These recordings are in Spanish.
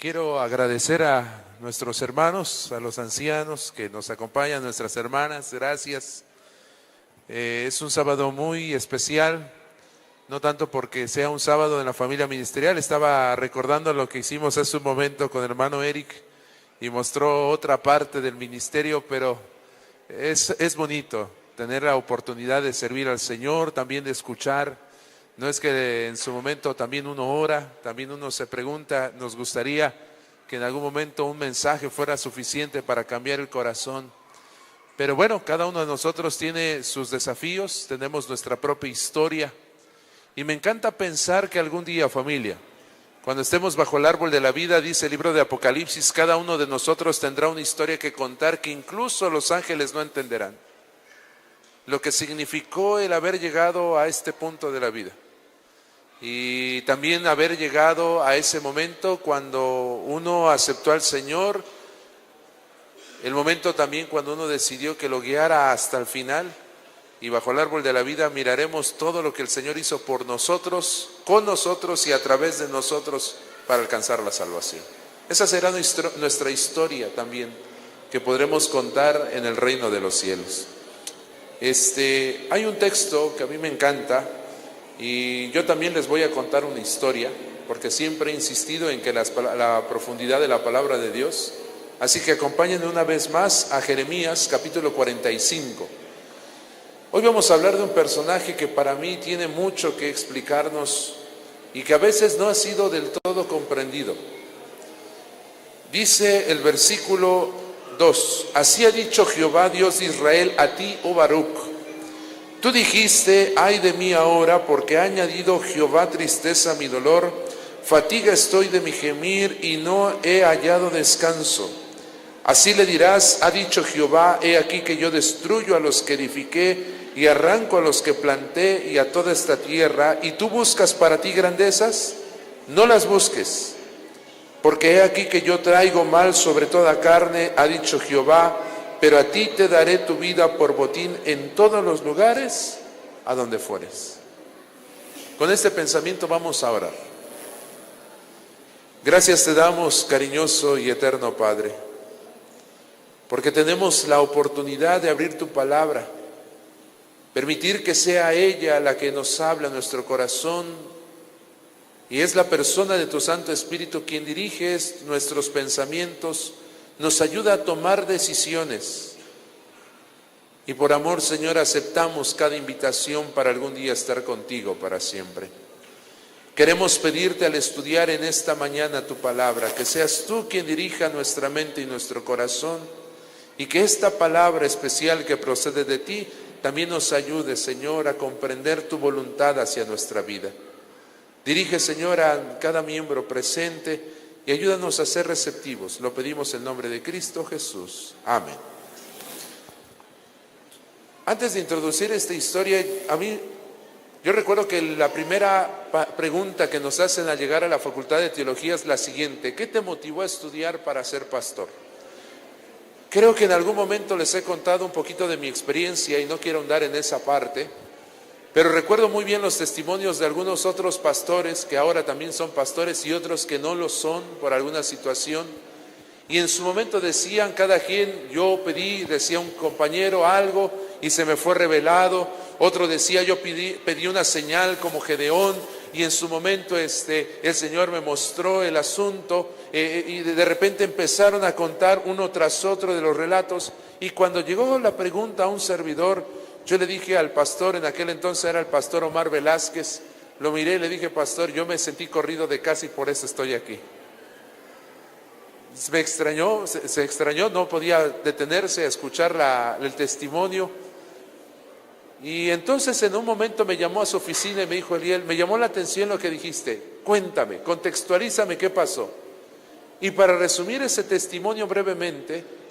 Quiero agradecer a nuestros hermanos, a los ancianos que nos acompañan, nuestras hermanas, gracias. Es un sábado muy especial, no tanto porque sea un sábado en la familia ministerial. Estaba recordando lo que hicimos hace un momento con el hermano Eric y mostró otra parte del ministerio, pero es bonito tener la oportunidad de servir al Señor, también de escuchar. No es que en su momento también uno ora, también uno se pregunta, nos gustaría que en algún momento un mensaje fuera suficiente para cambiar el corazón. Pero bueno, cada uno de nosotros tiene sus desafíos, tenemos nuestra propia historia. Y me encanta pensar que algún día, familia, cuando estemos bajo el árbol de la vida, dice el libro de Apocalipsis, cada uno de nosotros tendrá una historia que contar que incluso los ángeles no entenderán. Lo que significó el haber llegado a este punto de la vida. Y también haber llegado a ese momento cuando uno aceptó al Señor, el momento también cuando uno decidió que lo guiara hasta el final. Y bajo el árbol de la vida miraremos todo lo que el Señor hizo por nosotros, con nosotros y a través de nosotros para alcanzar la salvación. Esa será nuestra historia también, que podremos contar en el reino de los cielos. Hay un texto que a mí me encanta y yo también les voy a contar una historia, porque siempre he insistido en que la profundidad de la palabra de Dios. Así que acompáñenme una vez más a Jeremías capítulo 45. Hoy vamos a hablar de un personaje que para mí tiene mucho que explicarnos y que a veces no ha sido del todo comprendido. Dice el versículo 2, así ha dicho Jehová Dios de Israel a ti, oh Baruc. Tú dijiste, ay de mí ahora, porque ha añadido Jehová tristeza a mi dolor, fatiga estoy de mi gemir y no he hallado descanso. Así le dirás, ha dicho Jehová, he aquí que yo destruyo a los que edifiqué y arranco a los que planté y a toda esta tierra, y tú buscas para ti grandezas, no las busques. Porque he aquí que yo traigo mal sobre toda carne, ha dicho Jehová, pero a ti te daré tu vida por botín en todos los lugares a donde fueres. Con este pensamiento vamos a orar. Gracias te damos, cariñoso y eterno Padre, porque tenemos la oportunidad de abrir tu palabra, permitir que sea ella la que nos habla a nuestro corazón. Y es la persona de tu Santo Espíritu quien dirige nuestros pensamientos, nos ayuda a tomar decisiones. Y por amor, Señor, aceptamos cada invitación para algún día estar contigo para siempre. Queremos pedirte al estudiar en esta mañana tu palabra, que seas tú quien dirija nuestra mente y nuestro corazón, y que esta palabra especial que procede de ti también nos ayude, Señor, a comprender tu voluntad hacia nuestra vida. Dirige, Señor, a cada miembro presente y ayúdanos a ser receptivos. Lo pedimos en nombre de Cristo Jesús. Amén. Antes de introducir esta historia, yo recuerdo que la primera pregunta que nos hacen al llegar a la Facultad de Teología es la siguiente: ¿qué te motivó a estudiar para ser pastor? Creo que en algún momento les he contado un poquito de mi experiencia y no quiero ahondar en esa parte. Pero recuerdo muy bien los testimonios de algunos otros pastores que ahora también son pastores y otros que no lo son por alguna situación. Y en su momento decían cada quien, yo pedí, decía un compañero algo y se me fue revelado. Otro decía, yo pedí una señal como Gedeón y en su momento el Señor me mostró el asunto. Y de repente empezaron a contar uno tras otro de los relatos. Y cuando llegó la pregunta a un servidor, yo le dije al pastor, en aquel entonces era el pastor Omar Velázquez, lo miré y le dije, pastor, yo me sentí corrido de casa y por eso estoy aquí. Me extrañó, se extrañó, no podía detenerse a escuchar el testimonio. Y entonces en un momento me llamó a su oficina y me dijo, Eliel, me llamó la atención lo que dijiste, cuéntame, contextualízame qué pasó. Y para resumir ese testimonio brevemente,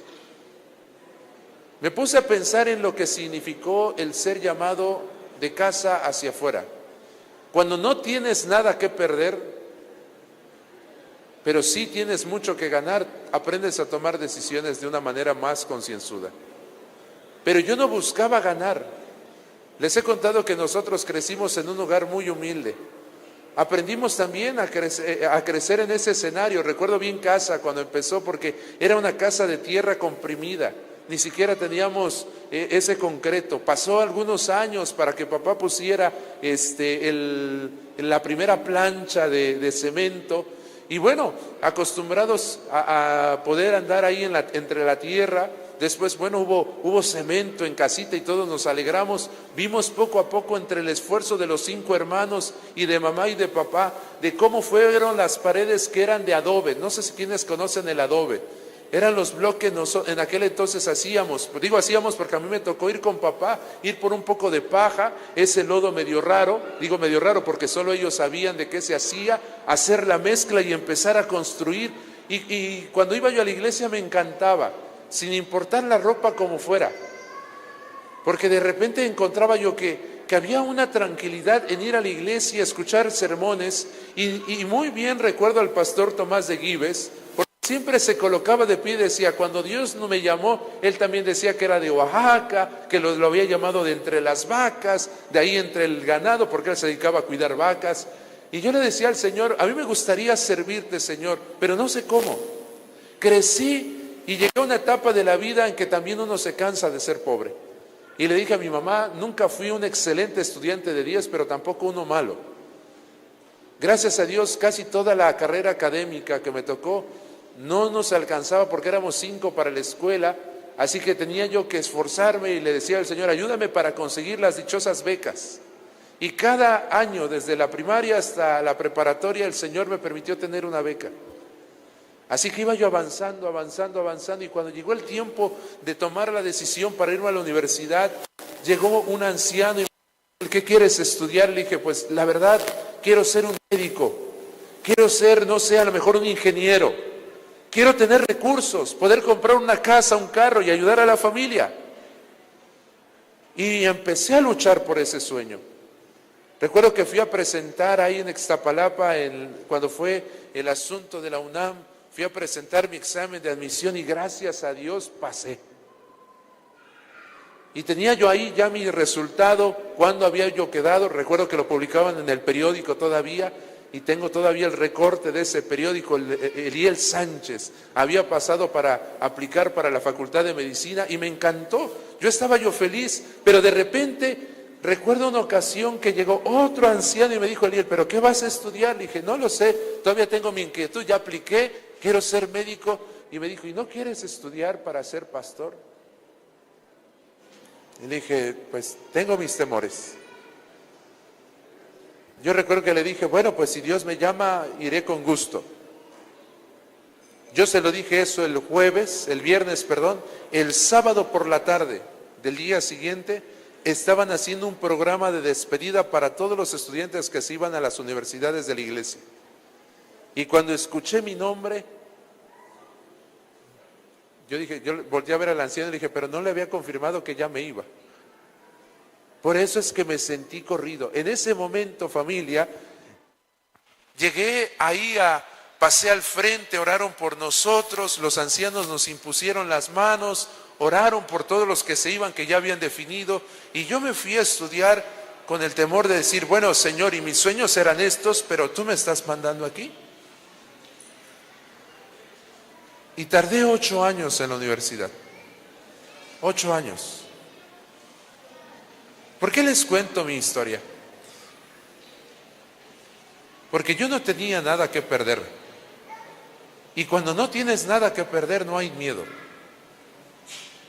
me puse a pensar en lo que significó el ser llamado de casa hacia afuera. Cuando no tienes nada que perder, pero sí tienes mucho que ganar, aprendes a tomar decisiones de una manera más concienzuda. Pero yo no buscaba ganar. Les he contado que nosotros crecimos en un hogar muy humilde. aprendimos también a crecer en ese escenario. Recuerdo bien casa cuando empezó, porque era una casa de tierra comprimida, ni siquiera teníamos ese concreto. Pasó algunos años para que papá pusiera la primera plancha de cemento, y bueno, acostumbrados a poder andar ahí entre la tierra. Después, bueno, hubo cemento en casita y todos nos alegramos. Vimos poco a poco, entre el esfuerzo de los 5 hermanos y de mamá y de papá, de cómo fueron las paredes que eran de adobe. No sé si quienes conocen el adobe. Eran los bloques en aquel entonces hacíamos. Digo hacíamos porque a mí me tocó ir con papá, ir por un poco de paja, ese lodo medio raro. Digo medio raro porque solo ellos sabían de qué se hacía, hacer la mezcla y empezar a construir. Y cuando iba yo a la iglesia me encantaba, sin importar la ropa como fuera, porque de repente encontraba yo que había una tranquilidad en ir a la iglesia, escuchar sermones, y muy bien recuerdo al pastor Tomás de Gives, porque siempre se colocaba de pie y decía, cuando Dios no me llamó, él también decía que era de Oaxaca, que lo había llamado de entre las vacas, de ahí entre el ganado, porque él se dedicaba a cuidar vacas. Y yo le decía al Señor, a mí me gustaría servirte, Señor, pero no sé cómo. Crecí y llegué a una etapa de la vida en que también uno se cansa de ser pobre. Y le dije a mi mamá, nunca fui un excelente estudiante de 10, pero tampoco uno malo. Gracias a Dios, casi toda la carrera académica que me tocó no nos alcanzaba porque éramos 5 para la escuela, así que tenía yo que esforzarme y le decía al Señor, ayúdame para conseguir las dichosas becas. Y cada año, desde la primaria hasta la preparatoria, el Señor me permitió tener una beca. Así que iba yo avanzando, y cuando llegó el tiempo de tomar la decisión para irme a la universidad, llegó un anciano y me dijo, ¿qué quieres estudiar? Le dije, pues la verdad, quiero ser un médico, quiero ser, no sé, a lo mejor un ingeniero, quiero tener recursos, poder comprar una casa, un carro y ayudar a la familia. Y empecé a luchar por ese sueño. Recuerdo que fui a presentar ahí en Ixtapalapa, cuando fue el asunto de la UNAM, fui a presentar mi examen de admisión y gracias a Dios pasé. Y tenía yo ahí ya mi resultado, cuándo había yo quedado. Recuerdo que lo publicaban en el periódico todavía, y tengo todavía el recorte de ese periódico. Eliel Sánchez había pasado para aplicar para la Facultad de Medicina y me encantó. Yo estaba feliz, pero de repente recuerdo una ocasión que llegó otro anciano y me dijo, Eliel, ¿pero qué vas a estudiar? Le dije, no lo sé, todavía tengo mi inquietud, ya apliqué, quiero ser médico. Y me dijo, ¿y no quieres estudiar para ser pastor? Y le dije, pues tengo mis temores. Yo recuerdo que le dije, bueno, pues si Dios me llama, iré con gusto. Yo se lo dije eso el viernes, el sábado por la tarde del día siguiente, estaban haciendo un programa de despedida para todos los estudiantes que se iban a las universidades de la iglesia. Y cuando escuché mi nombre, yo volteé a ver al anciano y le dije, pero no le había confirmado que ya me iba. Por eso es que me sentí corrido. En ese momento, familia, llegué ahí, pasé al frente, oraron por nosotros, los ancianos nos impusieron las manos, oraron por todos los que se iban, que ya habían definido, y yo me fui a estudiar con el temor de decir, bueno, Señor, y mis sueños eran estos, pero tú me estás mandando aquí. Y tardé 8 años en la universidad. 8 años. ¿Por qué les cuento mi historia? Porque yo no tenía nada que perder. Y cuando no tienes nada que perder, no hay miedo.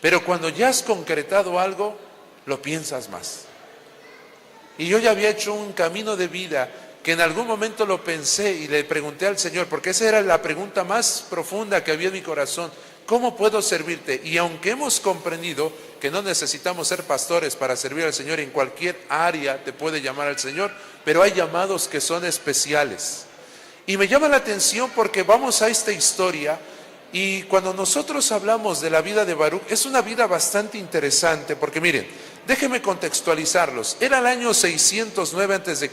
Pero cuando ya has concretado algo, lo piensas más. Y yo ya había hecho un camino de vida que en algún momento lo pensé y le pregunté al Señor, porque esa era la pregunta más profunda que había en mi corazón: ¿cómo puedo servirte? Y aunque hemos comprendido que no necesitamos ser pastores para servir al Señor, en cualquier área te puede llamar al Señor, pero hay llamados que son especiales. Y me llama la atención porque vamos a esta historia, y cuando nosotros hablamos de la vida de Baruch, es una vida bastante interesante, porque miren, déjenme contextualizarlos. Era el año 609 a.C.,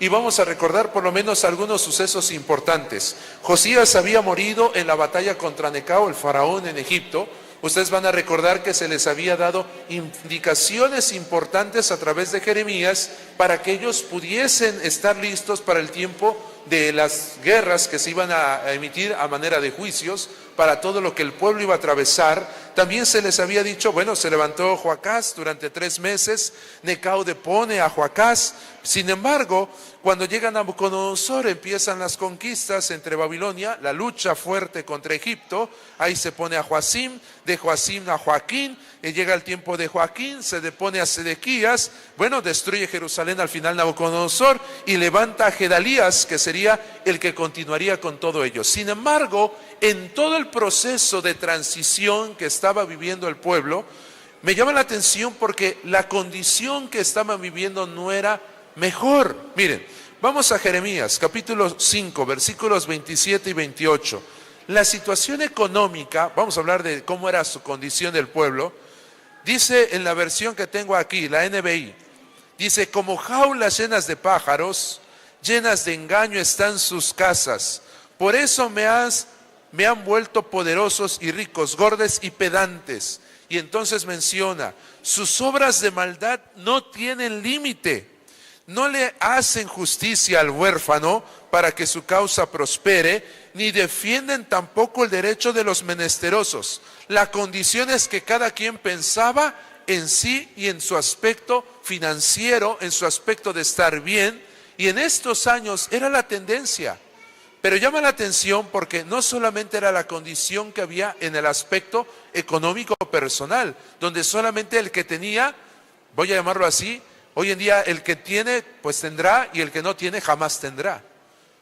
y vamos a recordar por lo menos algunos sucesos importantes. Josías había morido en la batalla contra Necao, el faraón en Egipto, Ustedes van a recordar que se les había dado indicaciones importantes a través de Jeremías para que ellos pudiesen estar listos para el tiempo de las guerras que se iban a emitir a manera de juicios, para todo lo que el pueblo iba a atravesar. También se les había dicho, bueno, se levantó Joacás durante 3 meses, Necao depone a Joacás. Sin embargo, cuando llega Nabucodonosor, empiezan las conquistas entre Babilonia, la lucha fuerte contra Egipto. Ahí se pone a Joacim, de Joacim a Joaquín, y llega el tiempo de Joaquín, se depone a Sedequías. Bueno, destruye Jerusalén al final Nabucodonosor y levanta a Gedalías, que sería el que continuaría con todo ello. Sin embargo, en todo el proceso de transición que estaba viviendo el pueblo, me llama la atención porque la condición que estaban viviendo no era mejor. Miren, vamos a Jeremías, capítulo 5, versículos 27 y 28. La situación económica, vamos a hablar de cómo era su condición del pueblo. Dice en la versión que tengo aquí, la NBI, dice: como jaulas llenas de pájaros, llenas de engaño están sus casas. Por eso me han vuelto poderosos y ricos, gordes y pedantes. Y entonces menciona, sus obras de maldad no tienen límite. No le hacen justicia al huérfano para que su causa prospere, ni defienden tampoco el derecho de los menesterosos. La condición es que cada quien pensaba en sí y en su aspecto financiero, en su aspecto de estar bien, y en estos años era la tendencia. Pero llama la atención porque no solamente era la condición que había en el aspecto económico personal, donde solamente el que tenía, voy a llamarlo así, hoy en día el que tiene pues tendrá, y el que no tiene jamás tendrá.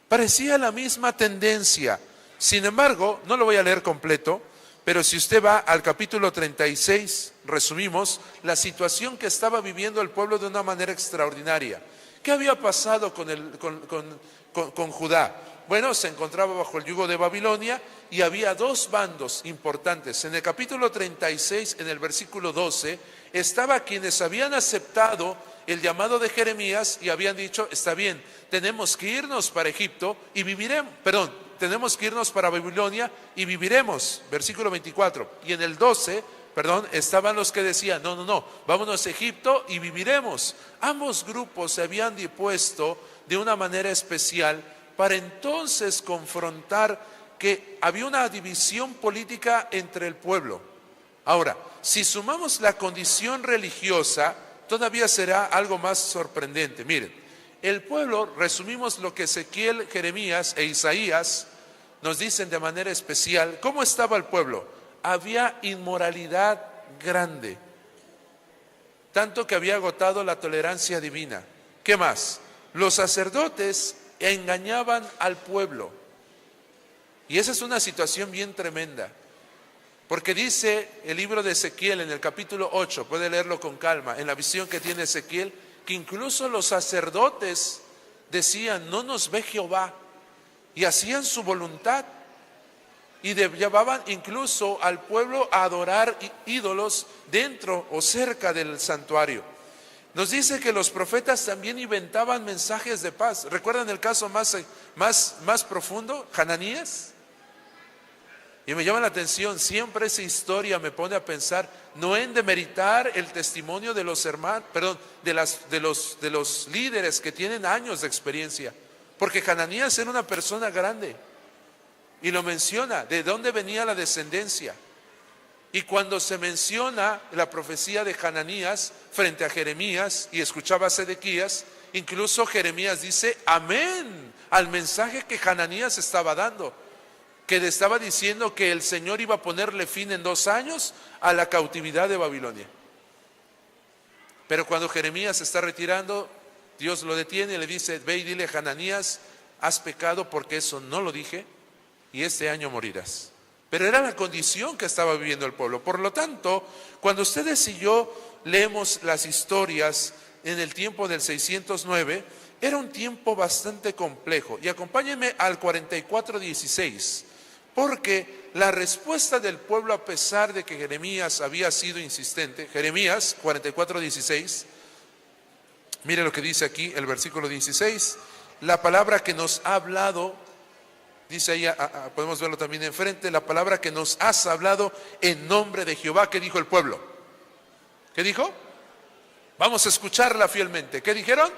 Parecía la misma tendencia. Sin embargo, no lo voy a leer completo, pero si usted va al capítulo 36, resumimos la situación que estaba viviendo el pueblo de una manera extraordinaria. ¿Qué había pasado con Judá? Bueno, se encontraba bajo el yugo de Babilonia y había 2 bandos importantes. En el capítulo 36, en el versículo 12, estaba quienes habían aceptado el llamado de Jeremías y habían dicho, está bien, tenemos que irnos para Egipto y viviremos, tenemos que irnos para Babilonia y viviremos, versículo 24. Y en el 12, estaban los que decían, no, vámonos a Egipto y viviremos. Ambos grupos se habían dispuesto de una manera especial para entonces confrontar que había una división política entre el pueblo. Ahora, si sumamos la condición religiosa, todavía será algo más sorprendente. Miren, el pueblo, resumimos lo que Ezequiel, Jeremías e Isaías nos dicen de manera especial. ¿Cómo estaba el pueblo? Había inmoralidad grande, tanto que había agotado la tolerancia divina. ¿Qué más? Los sacerdotes engañaban al pueblo. Y esa es una situación bien tremenda, porque dice el libro de Ezequiel en el capítulo 8, puede leerlo con calma, en la visión que tiene Ezequiel, que incluso los sacerdotes decían, no nos ve Jehová, y hacían su voluntad, y llevaban incluso al pueblo a adorar ídolos dentro o cerca del santuario. Nos dice que los profetas también inventaban mensajes de paz. ¿Recuerdan el caso más profundo? Hananías. Y me llama la atención, siempre esa historia me pone a pensar, no en demeritar el testimonio de los hermanos, de los líderes que tienen años de experiencia, porque Hananías era una persona grande, y lo menciona, de dónde venía la descendencia. Y cuando se menciona la profecía de Hananías frente a Jeremías y escuchaba a Sedequías, incluso Jeremías dice amén al mensaje que Hananías estaba dando, que le estaba diciendo que el Señor iba a ponerle fin en 2 años a la cautividad de Babilonia. Pero cuando Jeremías se está retirando, Dios lo detiene y le dice, ve y dile a Hananías, has pecado porque eso no lo dije y este año morirás. Pero era la condición que estaba viviendo el pueblo. Por lo tanto, cuando ustedes y yo leemos las historias en el tiempo del 609, era un tiempo bastante complejo. Y acompáñenme al 44:16, porque la respuesta del pueblo, a pesar de que Jeremías había sido insistente, Jeremías 44:16, mire lo que dice aquí el versículo 16, la palabra que nos ha hablado. Dice ahí, podemos verlo también enfrente, la palabra que nos has hablado en nombre de Jehová. ¿Qué dijo el pueblo? ¿Qué dijo? Vamos a escucharla fielmente. ¿Qué dijeron?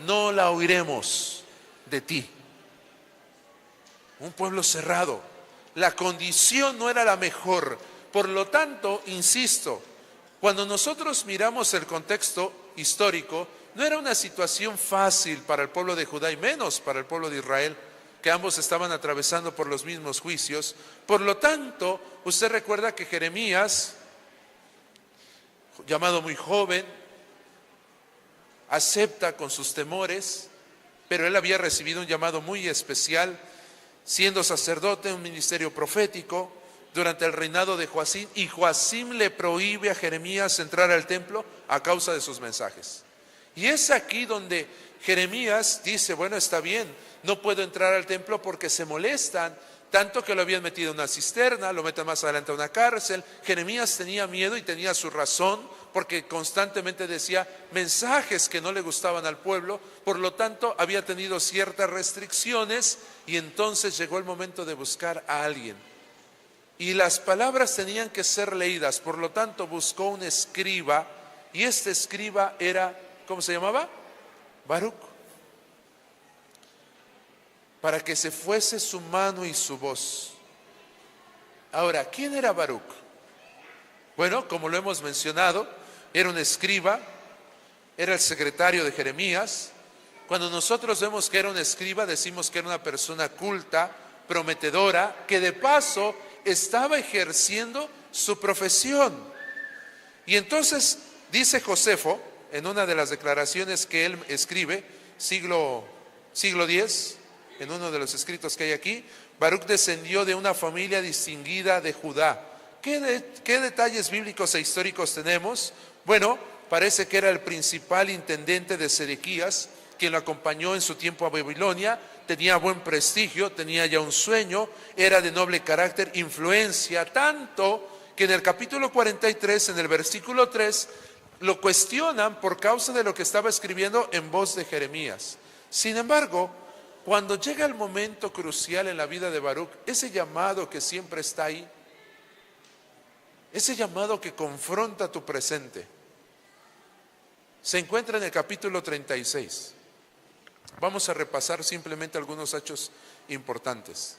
No la oiremos de ti. Un pueblo cerrado. La condición no era la mejor. Por lo tanto, insisto, cuando nosotros miramos el contexto histórico, no era una situación fácil para el pueblo de Judá y menos para el pueblo de Israel, que ambos estaban atravesando por los mismos juicios. Por lo tanto, usted recuerda que Jeremías, llamado muy joven, acepta con sus temores, pero él había recibido un llamado muy especial, siendo sacerdote, un ministerio profético, durante el reinado de Joacim, y Joacim le prohíbe a Jeremías entrar al templo a causa de sus mensajes. Y es aquí donde Jeremías dice, bueno, está bien, no puedo entrar al templo porque se molestan, tanto que lo habían metido en una cisterna, lo meten más adelante a una cárcel. Jeremías tenía miedo y tenía su razón, porque constantemente decía mensajes que no le gustaban al pueblo, por lo tanto había tenido ciertas restricciones, y entonces llegó el momento de buscar a alguien. Y las palabras tenían que ser leídas, por lo tanto buscó un escriba, y este escriba era, ¿cómo se llamaba? Baruc. Para que se fuese su mano y su voz. Ahora, ¿quién era Baruc? Bueno, como lo hemos mencionado, era un escriba, era el secretario de Jeremías. Cuando nosotros vemos que era un escriba, decimos que era una persona culta, prometedora, que de paso estaba ejerciendo su profesión. Y entonces dice Josefo, en una de las declaraciones que él escribe, siglo X, en uno de los escritos que hay aquí, Baruc descendió de una familia distinguida de Judá. ¿Qué detalles bíblicos e históricos tenemos? Bueno, parece que era el principal intendente de Sedequías, quien lo acompañó en su tiempo a Babilonia. Tenía buen prestigio, tenía ya un sueño, era de noble carácter, influencia, tanto que en el capítulo 43, en el versículo 3, lo cuestionan por causa de lo que estaba escribiendo en voz de Jeremías. Sin embargo, cuando llega el momento crucial en la vida de Baruc, ese llamado que siempre está ahí, ese llamado que confronta tu presente, se encuentra en el capítulo 36. Vamos a repasar simplemente algunos hechos importantes.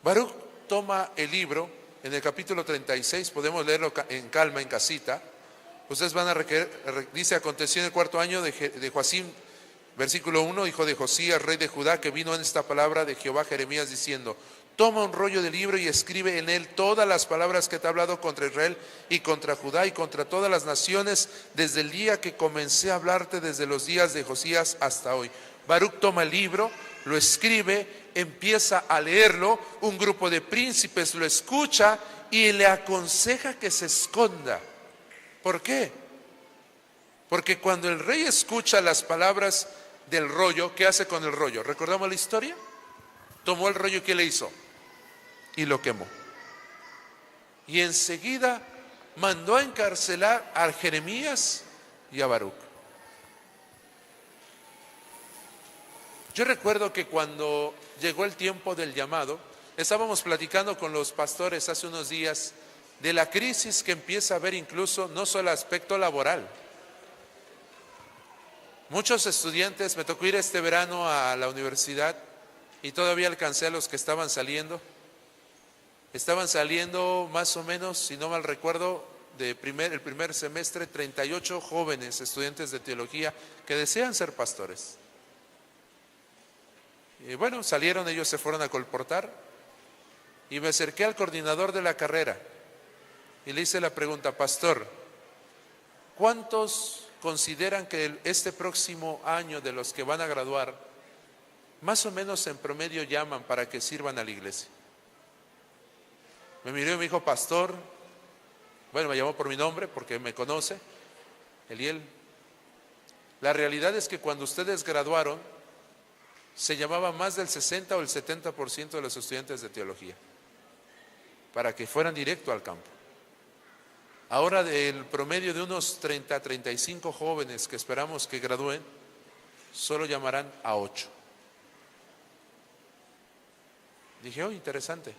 Baruc toma el libro en el capítulo 36, podemos leerlo en calma en casita. Ustedes van a requerir, dice, aconteció en el 4º año de Joacim, versículo 1, hijo de Josías, rey de Judá, que vino en esta palabra de Jehová a Jeremías diciendo, toma un rollo de libro y escribe en él todas las palabras que te he hablado contra Israel y contra Judá y contra todas las naciones, desde el día que comencé a hablarte, desde los días de Josías hasta hoy. Baruc toma el libro, lo escribe, empieza a leerlo, un grupo de príncipes lo escucha y le aconseja que se esconda. ¿Por qué? Porque cuando el rey escucha las palabras del rollo, ¿qué hace con el rollo? ¿Recordamos la historia? Tomó el rollo y ¿qué le hizo? Y lo quemó. Y enseguida mandó a encarcelar a Jeremías y a Baruc. Yo recuerdo que cuando llegó el tiempo del llamado, estábamos platicando con los pastores hace unos días de la crisis que empieza a haber incluso no solo aspecto laboral. Muchos estudiantes, me tocó ir este verano a la universidad y todavía alcancé a los que estaban saliendo. Estaban saliendo más o menos, si no mal recuerdo, el primer semestre, 38 jóvenes estudiantes de teología que desean ser pastores. Y bueno, salieron, ellos se fueron a colportar y me acerqué al coordinador de la carrera y le hice la pregunta, pastor, ¿cuántos consideran que este próximo año de los que van a graduar, más o menos en promedio llaman para que sirvan a la iglesia? Me miró y me dijo, pastor, bueno, me llamó por mi nombre porque me conoce, Eliel. La realidad es que cuando ustedes graduaron, se llamaba más del 60 o el 70% de los estudiantes de teología, para que fueran directo al campo. Ahora del promedio de unos 30, 35 jóvenes que esperamos que gradúen, solo llamarán a 8. Dije, oh, interesante.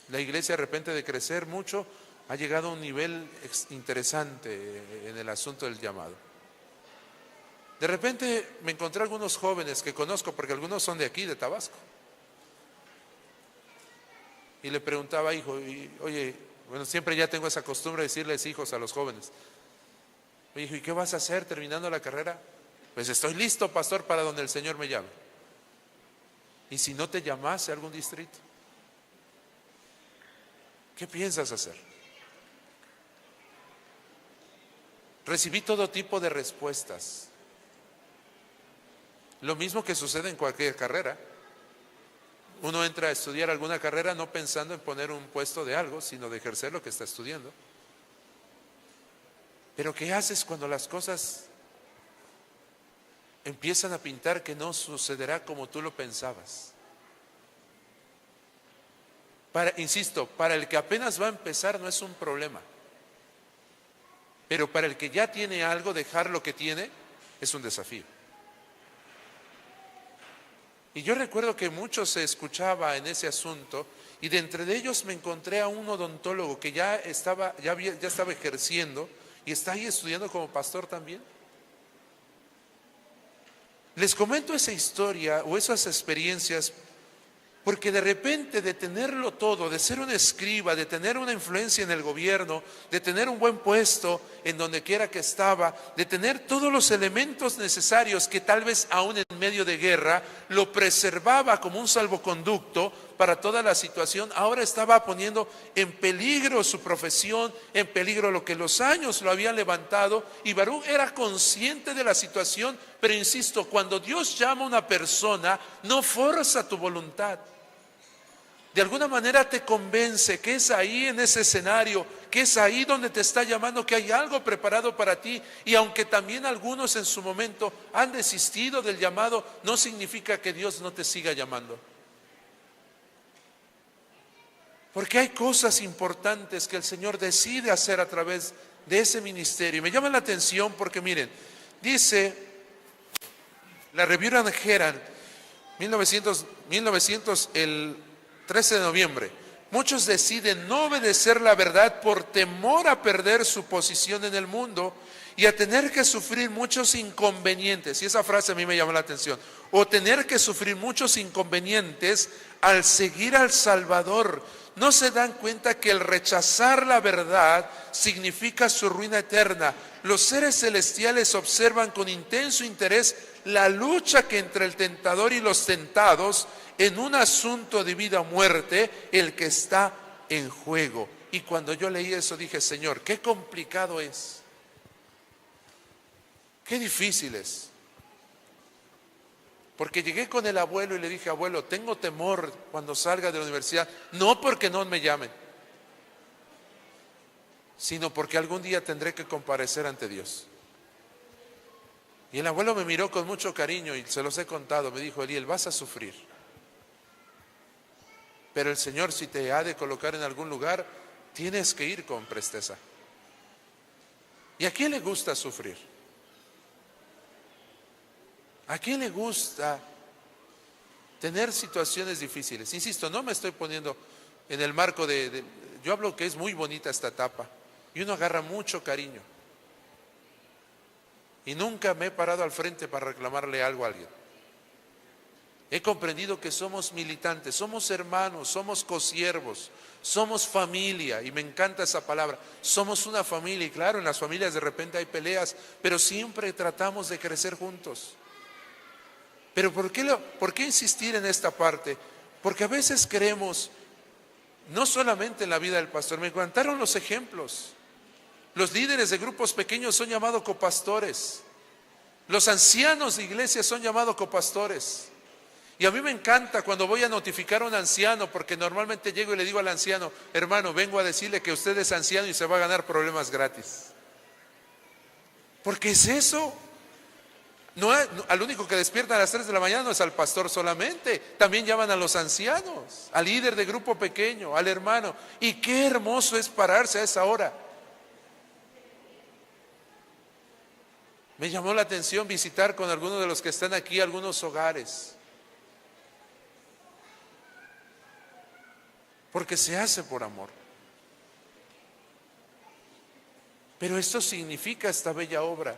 La iglesia, de repente, de crecer mucho, ha llegado a un nivel interesante en el asunto del llamado. De repente me encontré algunos jóvenes que conozco, porque algunos son de aquí, de Tabasco. Y le preguntaba, hijo, oye, bueno, siempre ya tengo esa costumbre de decirles hijos a los jóvenes. Oye, hijo, ¿y qué vas a hacer terminando la carrera? Pues estoy listo, pastor, para donde el Señor me llame. ¿Y si no te llamase a algún distrito? ¿Qué piensas hacer? Recibí todo tipo de respuestas. Lo mismo que sucede en cualquier carrera. Uno entra a estudiar alguna carrera no pensando en poner un puesto de algo, sino de ejercer lo que está estudiando. Pero ¿qué haces cuando las cosas empiezan a pintar que no sucederá como tú lo pensabas? Insisto, para el que apenas va a empezar no es un problema. Pero para el que ya tiene algo, dejar lo que tiene es un desafío. Y yo recuerdo que mucho se escuchaba en ese asunto, y de entre ellos me encontré a un odontólogo que ya estaba ejerciendo y está ahí estudiando como pastor también. Les comento esa historia o esas experiencias porque de repente, de tenerlo todo, de ser un escriba, de tener una influencia en el gobierno, de tener un buen puesto en donde quiera que estaba, de tener todos los elementos necesarios que tal vez aún en medio de guerra lo preservaba como un salvoconducto para toda la situación, ahora estaba poniendo en peligro su profesión, en peligro lo que los años lo habían levantado, y Baruch era consciente de la situación. Pero insisto, cuando Dios llama a una persona, no forza tu voluntad. De alguna manera te convence que es ahí en ese escenario, que es ahí donde te está llamando, que hay algo preparado para ti. Y aunque también algunos en su momento han desistido del llamado, no significa que Dios no te siga llamando. Porque hay cosas importantes que el Señor decide hacer a través de ese ministerio. Y me llama la atención porque miren, dice la Review and Herald, 1900 el 13 de noviembre, muchos deciden no obedecer la verdad por temor a perder su posición en el mundo y a tener que sufrir muchos inconvenientes. Y esa frase a mí me llama la atención. O tener que sufrir muchos inconvenientes al seguir al Salvador. No se dan cuenta que el rechazar la verdad significa su ruina eterna. Los seres celestiales observan con intenso interés la lucha que entre el tentador y los tentados en un asunto de vida o muerte, el que está en juego. Y cuando yo leí eso dije, Señor, qué complicado es, qué difícil es. Porque llegué con el abuelo y le dije, abuelo, tengo temor cuando salga de la universidad, no porque no me llamen, sino porque algún día tendré que comparecer ante Dios. Y el abuelo me miró con mucho cariño y se los he contado, me dijo, Eliel, vas a sufrir. Pero el Señor, si te ha de colocar en algún lugar, tienes que ir con presteza. ¿Y a quién le gusta sufrir? ¿A quién le gusta tener situaciones difíciles? Insisto, no me estoy poniendo en el marco yo hablo que es muy bonita esta etapa y uno agarra mucho cariño. Y nunca me he parado al frente para reclamarle algo a alguien. He comprendido que somos militantes, somos hermanos, somos consiervos, somos familia, y me encanta esa palabra. Somos una familia, y claro, en las familias de repente hay peleas, pero siempre tratamos de crecer juntos. Pero ¿por qué insistir en esta parte? Porque a veces creemos, no solamente en la vida del pastor, me contaron los ejemplos. Los líderes de grupos pequeños son llamados copastores. Los ancianos de iglesia son llamados copastores. Y a mí me encanta cuando voy a notificar a un anciano, porque normalmente llego y le digo al anciano, hermano, vengo a decirle que usted es anciano y se va a ganar problemas gratis. Porque es eso. Al único que despierta a las 3 de la mañana no es al pastor solamente, también llaman a los ancianos, al líder de grupo pequeño, al hermano. Y qué hermoso es pararse a esa hora. Me llamó la atención visitar con algunos de los que están aquí algunos hogares. porque se hace por amor. Pero esto significa esta bella obra.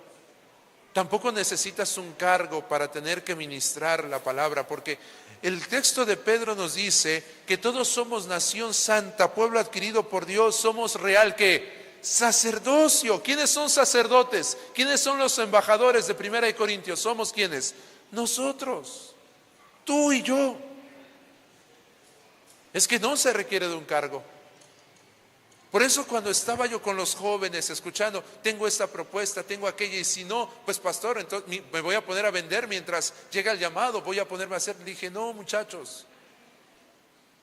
Tampoco necesitas un cargo para tener que ministrar la palabra, porque el texto de Pedro nos dice que todos somos nación santa, pueblo adquirido por Dios, somos real ¿qué? Sacerdocio. ¿Quiénes son sacerdotes? ¿Quiénes son los embajadores de 1 Corintios? ¿Somos quiénes? Nosotros, tú y yo. Es que no se requiere de un cargo. Por eso cuando estaba yo con los jóvenes escuchando, tengo esta propuesta, tengo aquella, y si no, pues pastor, entonces me voy a poner a vender mientras llega el llamado, voy a ponerme a hacer. Dije, no muchachos,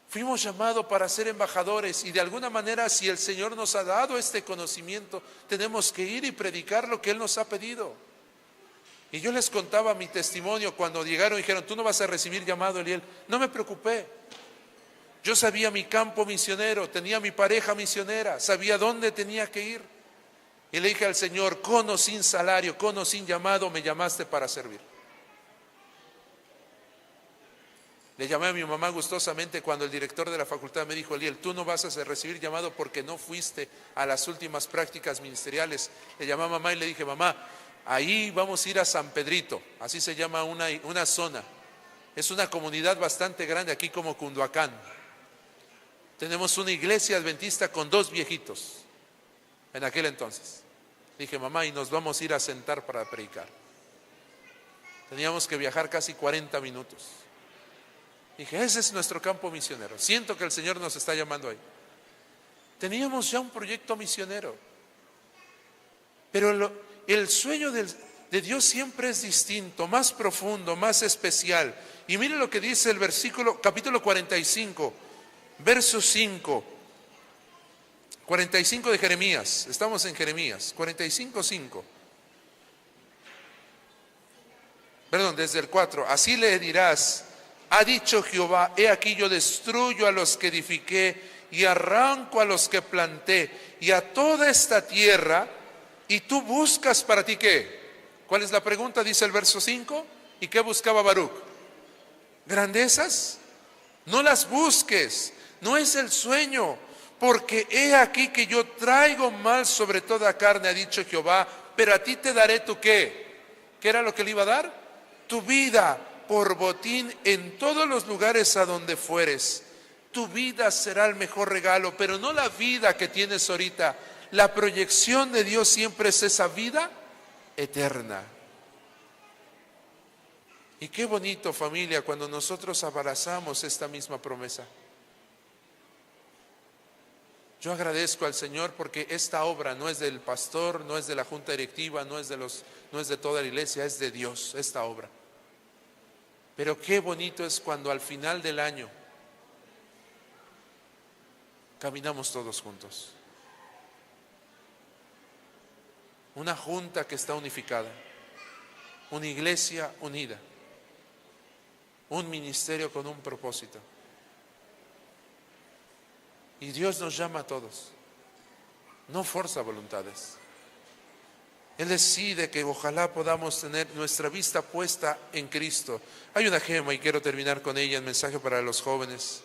fuimos llamados para ser embajadores y de alguna manera si el Señor nos ha dado este conocimiento, tenemos que ir y predicar lo que Él nos ha pedido. Y yo les contaba mi testimonio cuando llegaron y dijeron, tú no vas a recibir llamado, Eliel. No me preocupé. Yo sabía mi campo misionero, tenía mi pareja misionera, sabía dónde tenía que ir. Y le dije al Señor, con o sin salario, con o sin llamado, me llamaste para servir. Le llamé a mi mamá gustosamente cuando el director de la facultad me dijo, Eliel, tú no vas a recibir llamado porque no fuiste a las últimas prácticas ministeriales. Le llamé a mamá y le dije, mamá, ahí vamos a ir a San Pedrito, así se llama una zona. Es una comunidad bastante grande aquí como Cunduacán. Tenemos una iglesia adventista con 2 viejitos en aquel entonces. Dije, mamá, y nos vamos a ir a sentar para predicar. Teníamos que viajar casi 40 minutos. Dije, ese es nuestro campo misionero. Siento que el Señor nos está llamando ahí. Teníamos ya un proyecto misionero. Pero el sueño de Dios siempre es distinto, más profundo, más especial. Y mire lo que dice el versículo, capítulo 45. Verso 5, 45 de Jeremías, estamos en Jeremías, 45:5. Perdón, desde el 4, así le dirás, ha dicho Jehová, he aquí yo destruyo a los que edifiqué y arranco a los que planté y a toda esta tierra, y tú buscas para ti ¿qué? ¿Cuál es la pregunta? Dice el verso 5, ¿y qué buscaba Baruc? ¿Grandezas? No las busques. No es el sueño, porque he aquí que yo traigo mal sobre toda carne, ha dicho Jehová, pero a ti te daré tu ¿qué? ¿Qué era lo que le iba a dar? Tu vida por botín en todos los lugares a donde fueres. Tu vida será el mejor regalo, pero no la vida que tienes ahorita. La proyección de Dios siempre es esa vida eterna. Y qué bonito, familia, cuando nosotros abrazamos esta misma promesa. Yo agradezco al Señor porque esta obra no es del pastor, no es de la junta directiva, no es de toda la iglesia, es de Dios, esta obra. Pero qué bonito es cuando al final del año caminamos todos juntos. Una junta que está unificada, una iglesia unida, un ministerio con un propósito. Y Dios nos llama a todos, no forza voluntades. Él decide que ojalá podamos tener nuestra vista puesta en Cristo. Hay una gema y quiero terminar con ella, el mensaje para los jóvenes.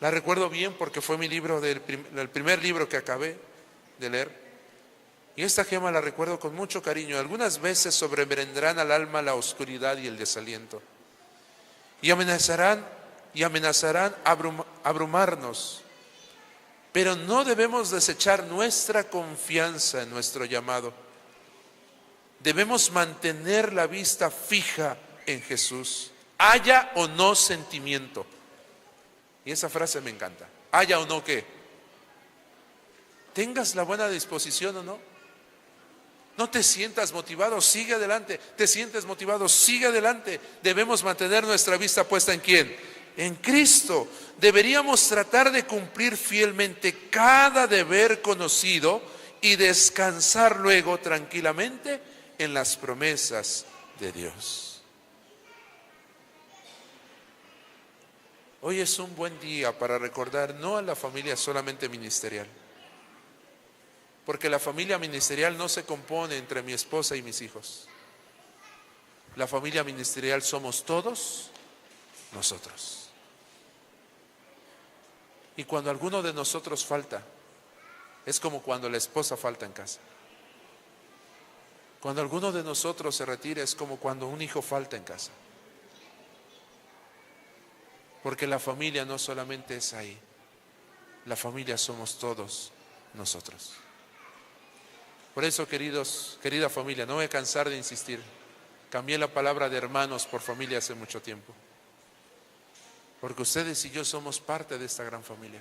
La recuerdo bien porque fue mi libro, el primer libro que acabé de leer. Y esta gema la recuerdo con mucho cariño. Algunas veces sobrevendrán al alma la oscuridad y el desaliento. Y amenazarán abrumarnos. Pero no debemos desechar nuestra confianza en nuestro llamado. Debemos mantener la vista fija en Jesús, haya o no sentimiento. Y esa frase me encanta. Haya o no qué. Tengas la buena disposición o no. No te sientas motivado, sigue adelante. Te sientes motivado, sigue adelante. Debemos mantener nuestra vista puesta en ¿quién? En Cristo. Deberíamos tratar de cumplir fielmente cada deber conocido y descansar luego tranquilamente en las promesas de Dios. Hoy es un buen día para recordar no a la familia solamente ministerial, porque la familia ministerial no se compone entre mi esposa y mis hijos. La familia ministerial somos todos nosotros. Y cuando alguno de nosotros falta, es como cuando la esposa falta en casa. Cuando alguno de nosotros se retira, es como cuando un hijo falta en casa. Porque la familia no solamente es ahí, la familia somos todos nosotros. Por eso, querida familia, no me voy a cansar de insistir. Cambié la palabra de hermanos por familia hace mucho tiempo. Porque ustedes y yo somos parte de esta gran familia.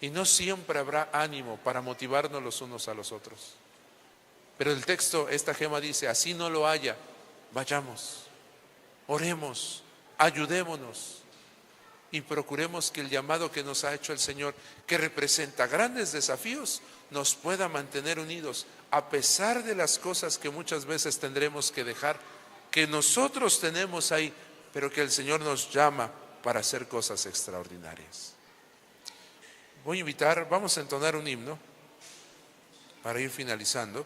Y no siempre habrá ánimo para motivarnos los unos a los otros. Pero el texto, esta gema dice, así no lo haya, vayamos, oremos, ayudémonos y procuremos que el llamado que nos ha hecho el Señor, que representa grandes desafíos, nos pueda mantener unidos a pesar de las cosas que muchas veces tendremos que dejar, que nosotros tenemos ahí, pero que el Señor nos llama para hacer cosas extraordinarias. Voy a invitar, vamos a entonar un himno para ir finalizando.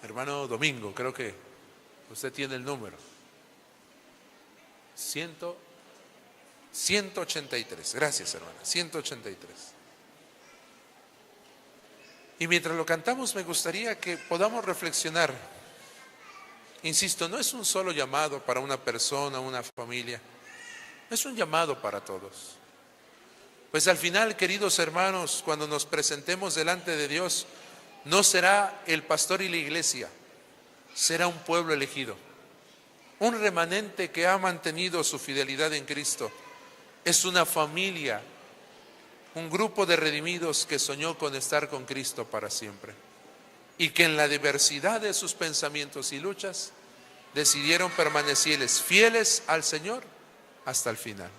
Hermano Domingo, creo que usted tiene el número. 183. Gracias, hermana. 183. Y mientras lo cantamos, me gustaría que podamos reflexionar. Insisto, no es un solo llamado para una persona, una familia. Es un llamado para todos. Pues al final, queridos hermanos, cuando nos presentemos delante de Dios, no será el pastor y la iglesia, será un pueblo elegido, un remanente que ha mantenido su fidelidad en Cristo. Es una familia, un grupo de redimidos que soñó con estar con Cristo para siempre y que en la diversidad de sus pensamientos y luchas decidieron permanecerles fieles al Señor hasta el final.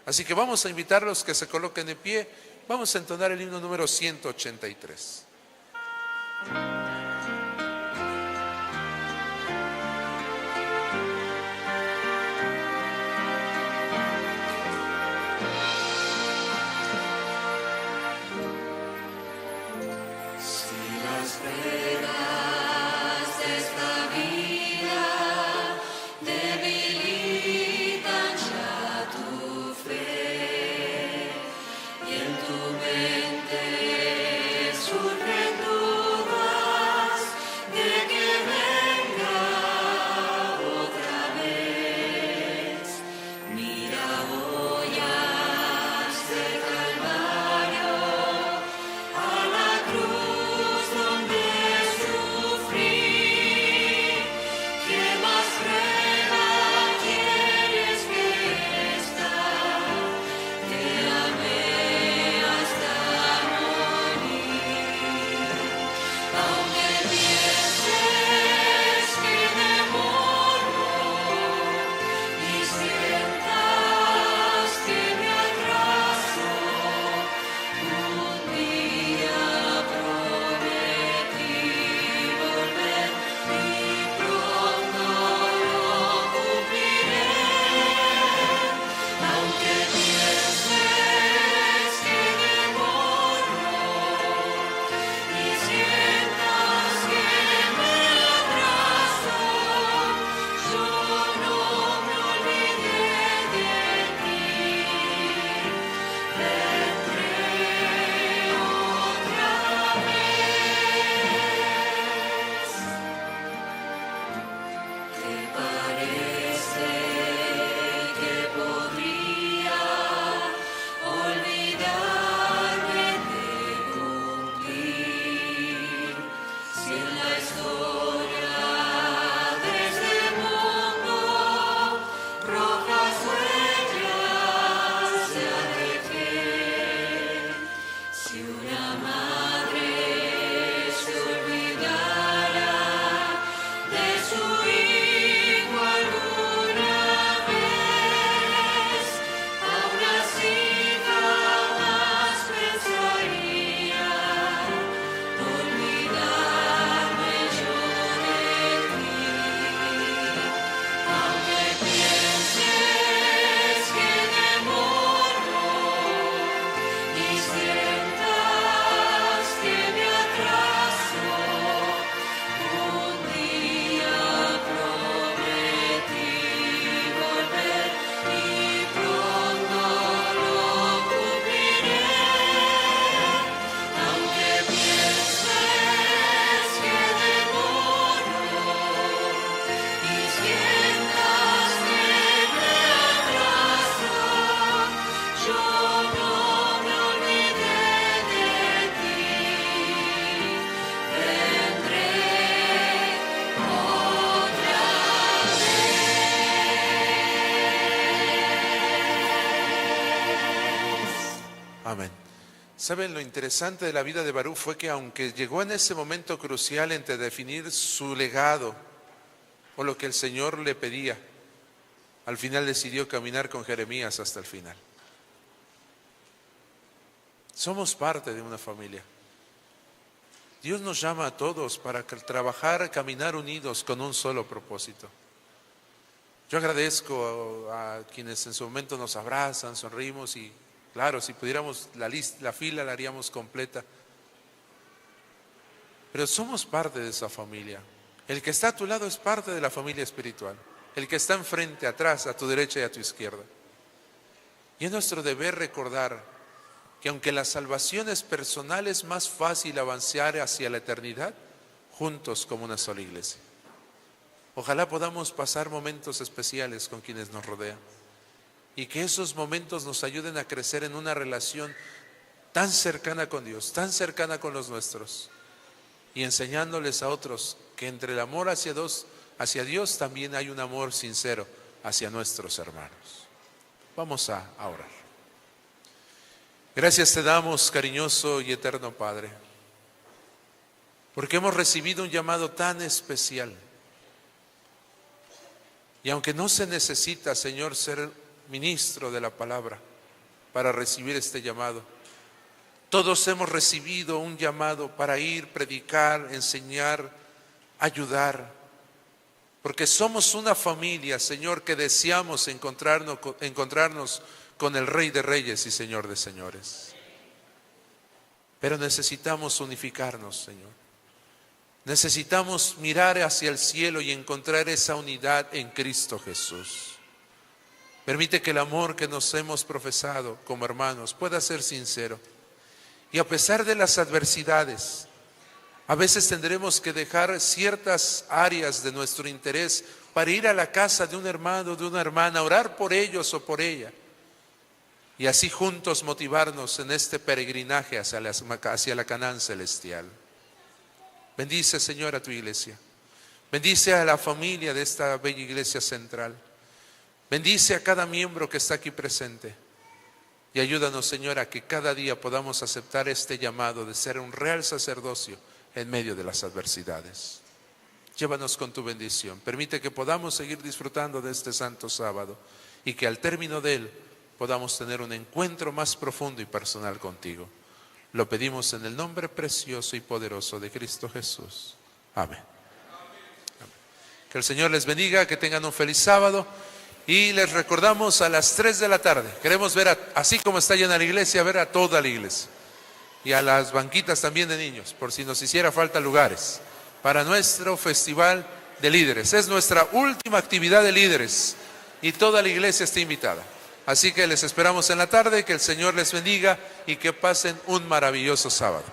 Así que vamos a invitarlos que se coloquen de pie. Vamos a entonar el himno número 183. Surgen dudas. ¿Saben? Lo interesante de la vida de Barú fue que aunque llegó en ese momento crucial entre definir su legado o lo que el Señor le pedía, al final decidió caminar con Jeremías hasta el final. Somos parte de una familia. Dios nos llama a todos para trabajar, caminar unidos con un solo propósito. Yo agradezco a quienes en su momento nos abrazan, sonrimos y claro, si pudiéramos la fila la haríamos completa. Pero somos parte de esa familia. El que está a tu lado es parte de la familia espiritual. El que está enfrente, atrás, a tu derecha y a tu izquierda. Y es nuestro deber recordar que aunque la salvación es personal, es más fácil avanzar hacia la eternidad juntos como una sola iglesia. Ojalá podamos pasar momentos especiales con quienes nos rodean y que esos momentos nos ayuden a crecer en una relación tan cercana con Dios, tan cercana con los nuestros, y enseñándoles a otros que entre el amor hacia Dios también hay un amor sincero hacia nuestros hermanos. Vamos a orar. Gracias te damos, cariñoso y eterno Padre, porque hemos recibido un llamado tan especial. Y aunque no se necesita, Señor, ser ministro de la palabra para recibir este llamado, todos hemos recibido un llamado para ir, predicar, enseñar, ayudar, porque somos una familia, Señor, que deseamos encontrarnos con el Rey de Reyes y Señor de Señores. Pero necesitamos unificarnos, Señor. Necesitamos mirar hacia el cielo y encontrar esa unidad en Cristo Jesús. Permite que el amor que nos hemos profesado como hermanos pueda ser sincero. Y a pesar de las adversidades, a veces tendremos que dejar ciertas áreas de nuestro interés para ir a la casa de un hermano, de una hermana, orar por ellos o por ella. Y así juntos motivarnos en este peregrinaje hacia la Canaán celestial. Bendice, Señor, a tu iglesia. Bendice a la familia de esta bella iglesia central. Bendice a cada miembro que está aquí presente. Y ayúdanos, Señor, a que cada día podamos aceptar este llamado de ser un real sacerdocio en medio de las adversidades. Llévanos con tu bendición. Permite que podamos seguir disfrutando de este santo sábado y que al término de él podamos tener un encuentro más profundo y personal contigo. Lo pedimos en el nombre precioso y poderoso de Cristo Jesús. Amén. Amén. Que el Señor les bendiga, que tengan un feliz sábado. Y les recordamos a las 3 de la tarde. Queremos ver, así como está llena la iglesia, ver a toda la iglesia. Y a las banquitas también de niños, por si nos hiciera falta lugares. Para nuestro festival de líderes. Es nuestra última actividad de líderes. Y toda la iglesia está invitada. Así que les esperamos en la tarde, que el Señor les bendiga y que pasen un maravilloso sábado.